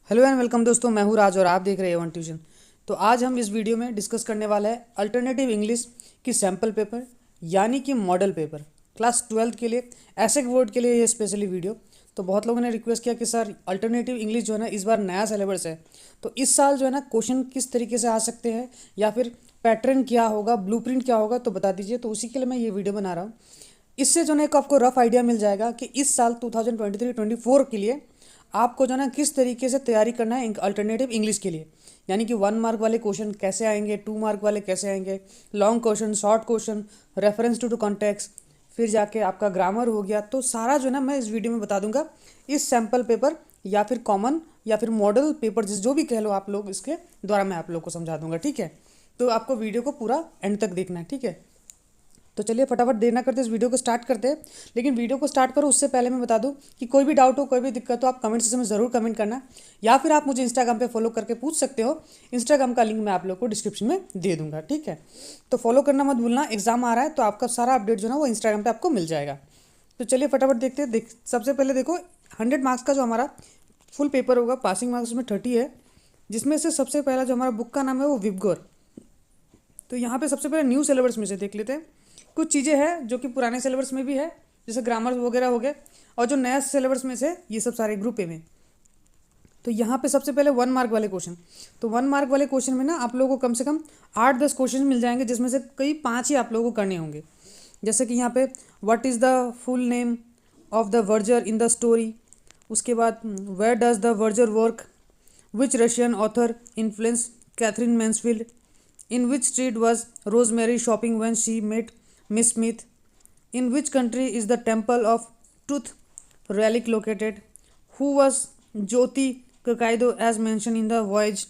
Hello and welcome दोस्तों, मैं हूँ राज और आप देख रहे हैं वन ट्यूशन। तो आज हम इस वीडियो में डिस्कस करने वाला है अल्टरनेटिव इंग्लिश की सैम्पल पेपर यानी कि मॉडल पेपर क्लास 12th के लिए, ऐसे वर्ड के लिए ये स्पेशली वीडियो। तो बहुत लोगों ने रिक्वेस्ट किया कि सर अल्टरनेटिव इंग्लिश जो है ना इस बार नया सिलेबस है, तो इस साल जो है ना क्वेश्चन किस तरीके से आ सकते हैं या फिर पैटर्न क्या होगा, ब्लूप्रिंट क्या होगा, तो बता दीजिए। तो उसी के लिए मैं ये वीडियो बना रहा हूँ। इससे जो है एक आपको रफ आइडिया मिल जाएगा कि इस साल 2023-24 के लिए आपको जो है ना किस तरीके से तैयारी करना है अल्टरनेटिव इंग्लिश के लिए। यानी कि 1 मार्क वाले क्वेश्चन कैसे आएंगे, 2 मार्क वाले कैसे आएंगे, long question, short question, reference to context, फिर जाके आपका ग्रामर हो गया। तो सारा जो है ना मैं इस वीडियो में बता दूंगा। इस सैम्पल पेपर या फिर कॉमन या फिर मॉडल पेपर जिस जो भी कह लो आप लोग, इसके द्वारा मैं आप लोग को समझा दूंगा। ठीक है, तो आपको वीडियो को पूरा एंड तक देखना है। ठीक है, तो चलिए फटाफट देर ना करते इस वीडियो को स्टार्ट करते हैं। लेकिन वीडियो को स्टार्ट करो उससे पहले मैं बता दूं कि कोई भी डाउट हो, कोई भी दिक्कत हो, आप कमेंट सेक्शन में ज़रूर कमेंट करना, या फिर आप मुझे इंस्टाग्राम पे फॉलो करके पूछ सकते हो। इंस्टाग्राम का लिंक मैं आप लोग को डिस्क्रिप्शन में दे दूंगा। ठीक है, तो फॉलो करना मत भूलना। एग्जाम आ रहा है तो आपका सारा अपडेट जो है ना वो इंस्टाग्राम पर आपको मिल जाएगा। तो चलिए फटाफट देखते हैं। सबसे पहले देखो 100 मार्क्स का जो हमारा फुल पेपर होगा, पासिंग मार्क्स उसमें 30 है, जिसमें से सबसे पहला जो हमारा बुक का नाम है वो विबगोर। तो यहाँ पे सबसे पहले न्यू सिलेबस में से देख लेते हैं। कुछ चीज़ें हैं जो कि पुराने सिलेबस में भी है, जैसे ग्रामर वगैरह हो गए, और जो नया सिलेबस में से ये सब सारे ग्रुप ए में। तो यहाँ पे सबसे पहले 1 मार्क वाले क्वेश्चन। तो 1 मार्क वाले क्वेश्चन में ना आप लोगों को कम से कम 8-10 क्वेश्चन मिल जाएंगे, जिसमें से कई 5 ही आप लोगों को करने होंगे। जैसे कि यहाँ पे what is the full name of the verger in the story. उसके बाद where does the verger work, which Russian author influence Katherine Mansfield, in which street was Rosemary shopping when she met Miss Smith, in which country is the temple of truth relic located, who was Jyoti Kakaido as mentioned in the voyage।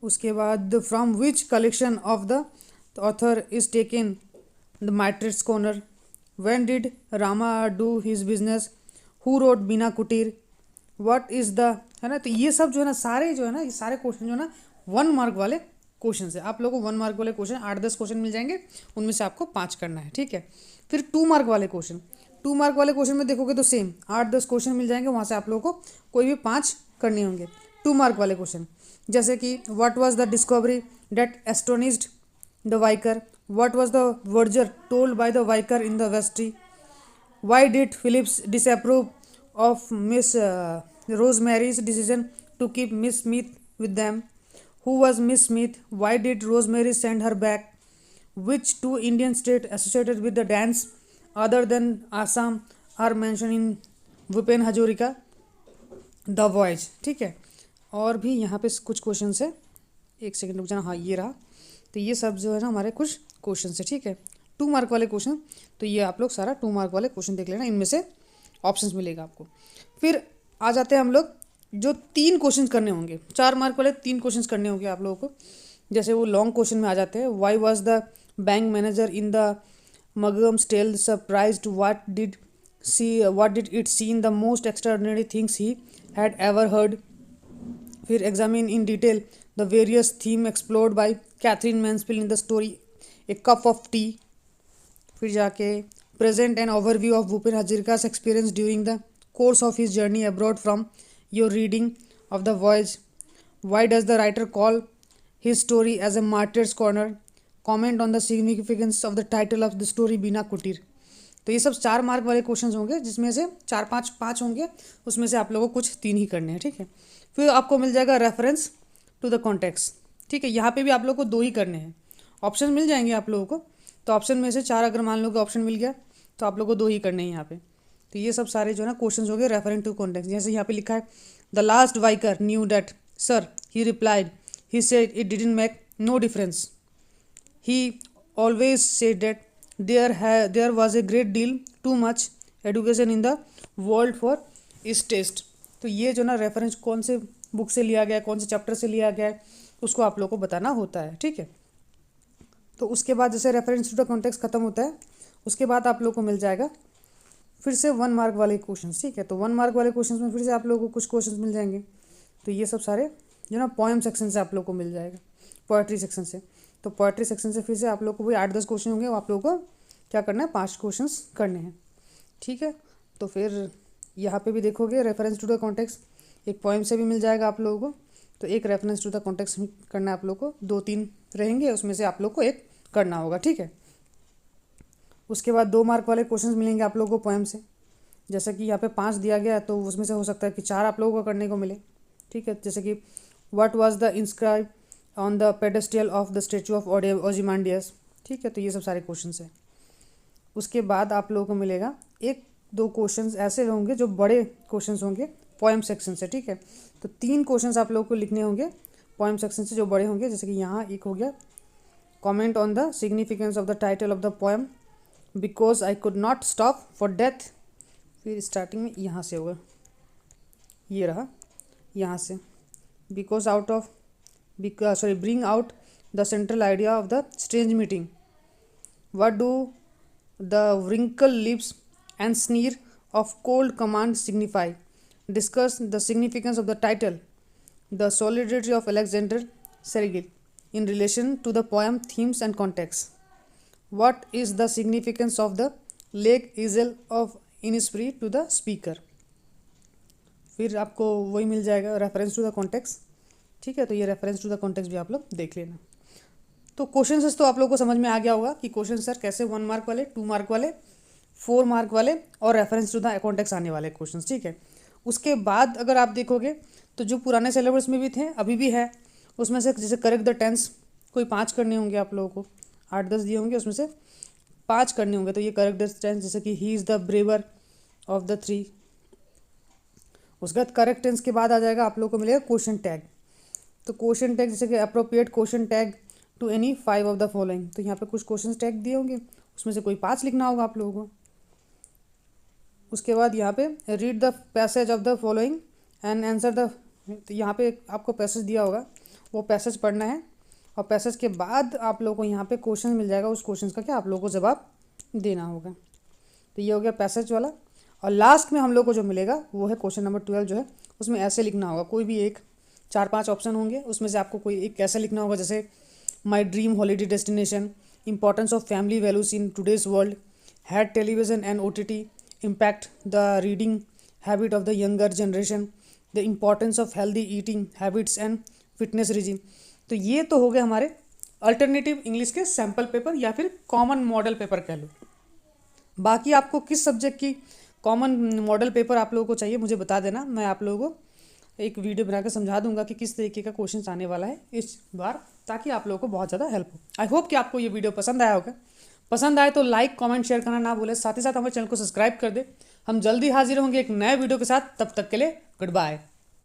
उसके बाद from which collection of the author is taken the Matrix corner, when did Rama do his business, who wrote Bina Kutir, what is the, है ना। तो ये सब जो है ना सारे जो है ना, ये सारे क्वेश्चन जो है ना 1 मार्क वाले क्वेश्चन है। आप लोगों को 1 मार्क वाले क्वेश्चन 8-10 क्वेश्चन मिल जाएंगे, उनमें से आपको 5 करना है। ठीक है, फिर 2 मार्क वाले क्वेश्चन। 2 मार्क वाले क्वेश्चन में देखोगे तो सेम 8-10 क्वेश्चन मिल जाएंगे, वहाँ से आप लोगों को कोई भी 5 करने होंगे 2 मार्क वाले क्वेश्चन। जैसे कि what was the discovery that astonished the vicar, what was the verger told by the vicar in the vestry, why did Phillips disapprove of Miss Rosemary's decision to keep Miss Smith with them, who was Miss Smith, why did Rosemary send her back, which two Indian states associated with the dance other than Assam are mentioned in Bhupen Hazarika the voyage. ठीक है, और भी यहाँ पे कुछ question है, एक second रुक जाना। हाँ ये रहा। तो ये सब जो है ना हमारे कुछ क्वेश्चन है। ठीक है, 2 मार्क वाले क्वेश्चन। तो ये आप लोग सारा 2 मार्क वाले क्वेश्चन देख लेना, इनमें से ऑप्शंस मिलेगा आपको। फिर आ जाते हैं हम लोग जो 3 क्वेश्चन करने होंगे, 4 मार्क वाले 3 क्वेश्चन करने होंगे आप लोगों को। जैसे वो लॉन्ग क्वेश्चन में आ जाते हैं, why was the bank manager in the Maugham's tale surprised, what did it see in the most extraordinary things he had ever heard। फिर examine in detail the various theme explored by Katherine Mansfield in the story a cup of tea. फिर जाके present an overview of Bhupen Hazarika's experience during the course of his journey abroad from your reading of the voyage, why does the writer call his story as a martyr's corner, comment on the significance of the title of the story Bina Kutir. तो ये सब 4 mark वाले question होंगे, जिसमें से 4-5 होंगे, उसमें से आप लोगों को कुछ 3 ही करने हैं। ठीक है, फिर आपको मिल जाएगा रेफरेंस टू द कॉन्टेक्स्ट। ठीक है, यहाँ पे भी आप लोगों को 2 ही करने हैं, ऑप्शन मिल जाएंगे आप लोगों को। तो ऑप्शन में से 4 अगर मान लो कि ऑप्शन मिल गया तो आप लोगों को 2 ही करने हैं यहाँ पे। तो ये सब सारे जो है ना क्वेश्चन हो गए रेफरेंस टू कॉन्टेक्स्ट। जैसे यहाँ पे लिखा है the last vicar knew that sir, he replied, he said it didn't make no difference, he always said that there was a great deal too much education in the world for इस test. तो ये जो ना reference कौन से book से लिया गया है, कौन से चैप्टर से लिया गया है, उसको आप लोग को बताना होता है। ठीक है, तो उसके बाद जैसे रेफरेंस टू द कॉन्टेक्स्ट खत्म होता है, उसके बाद आप लोग को मिल जाएगा फिर से 1 मार्क वाले क्वेश्चन। ठीक है, तो 1 मार्क वाले क्वेश्चन में फिर से आप लोगों को कुछ क्वेश्चन मिल जाएंगे। तो ये सब सारे जो ना पोएम सेक्शन से आप लोग को मिल जाएगा, पोएट्री सेक्शन से। तो पोएट्री सेक्शन से फिर से आप लोग को वही 8-10 क्वेश्चन होंगे, वो आप लोगों को क्या करना है, 5 क्वेश्चंस करने हैं। ठीक है, तो फिर यहाँ पे भी देखोगे रेफरेंस टू द कॉन्टेक्स्ट, एक पोएम से भी मिल जाएगा आप लोगों को। तो एक रेफरेंस टू द कॉन्टेक्स्ट करना है आप लोग को, 2-3 रहेंगे, उसमें से आप लोग को एक करना होगा, ठीक है। उसके बाद 2 मार्क वाले क्वेश्चंस मिलेंगे आप लोगों को पोएम से। जैसा कि यहाँ पे 5 दिया गया है, तो उसमें से हो सकता है कि 4 आप लोगों को करने को मिले, ठीक है। जैसे कि what was the inscribe on the pedestal of the statue of Ozymandias, ठीक है। तो ये सब सारे क्वेश्चन हैं। उसके बाद आप लोगों को मिलेगा 1-2 क्वेश्चंस ऐसे होंगे जो बड़े क्वेश्चंस होंगे पोएम सेक्शन से, ठीक है। तो 3 क्वेश्चंस आप लोगों को लिखने होंगे पोएम सेक्शन से जो बड़े होंगे। जैसे कि यहाँ एक हो गया, comment on the significance of the title of the poem because I could not stop for death. फिर स्टार्टिंग में यहाँ से होगा, ये रहा यहाँ से, because out of bring out the central idea of the strange meeting, what do the wrinkle lips and sneer of cold command signify, discuss the significance of the title, the solidarity of Alexander Sergei in relation to the poem themes and context, what is the significance of the lake Isle of Innisfree to the speaker। फिर आपको वही मिल जाएगा reference to the context, ठीक है। तो ये reference to the context भी आप लोग देख लेना। तो क्वेश्चन तो आप लोगों को समझ में आ गया होगा कि क्वेश्चन सर कैसे 1 मार्क वाले, 2 मार्क वाले, 4 मार्क वाले और रेफरेंस टू द कॉन्टेक्स्ट आने वाले क्वेश्चन, ठीक है। उसके बाद अगर आप देखोगे तो जो पुराने सिलेबस में भी थे अभी भी है, उसमें से जैसे करेक्ट द टेंस कोई 5 करने होंगे आप लोगों को, 8-10 दिए होंगे, उसमें से 5 करने होंगे। तो ये करेक्ट द टेंस, जैसे कि he is the braver of the 3। उसके बाद करेक्ट टेंस के बाद आ जाएगा आप लोग को मिलेगा क्वेश्चन टैग। तो क्वेश्चन टैग जैसे कि appropriate question tag to any 5 of the following. तो यहाँ पे कुछ क्वेश्चन टैग दिए होंगे, उसमें से कोई 5 लिखना होगा आप लोगों को। उसके बाद यहाँ पे read the passage of the following and answer the, तो यहाँ पे आपको पैसेज दिया होगा, वो पैसेज पढ़ना है और पैसेज के बाद आप लोगों को यहाँ पे क्वेश्चन मिल जाएगा, उस क्वेश्चन का क्या आप लोगों को जवाब देना होगा। तो ये हो गया पैसेज वाला। और लास्ट में हम लोग को जो मिलेगा वो है क्वेश्चन नंबर 12 जो है, उसमें ऐसे लिखना होगा, कोई भी एक 4-5 ऑप्शन होंगे, उसमें से आपको कोई एक कैसे लिखना होगा, जैसे my dream holiday destination, importance of family values in today's world, had television and OTT impact the reading habit of the younger generation, the importance of healthy eating habits and fitness regime। तो ये तो हो गए हमारे alternative English के sample paper या फिर common model paper कह लो। बाकी आपको किस सब्जेक्ट की कॉमन मॉडल पेपर आप लोगों को चाहिए मुझे बता देना, मैं आप लोगों को एक वीडियो बना के समझा दूंगा कि किस तरीके का क्वेश्चन आने वाला है इस बार, ताकि आप लोगों को बहुत ज़्यादा हेल्प हो। आई होप कि आपको ये वीडियो पसंद आया होगा। पसंद आए तो लाइक कमेंट शेयर करना ना भूले, साथ ही साथ हमारे चैनल को सब्सक्राइब कर दे। हम जल्दी हाजिर होंगे एक नए वीडियो के साथ, तब तक के लिए गुड बाय।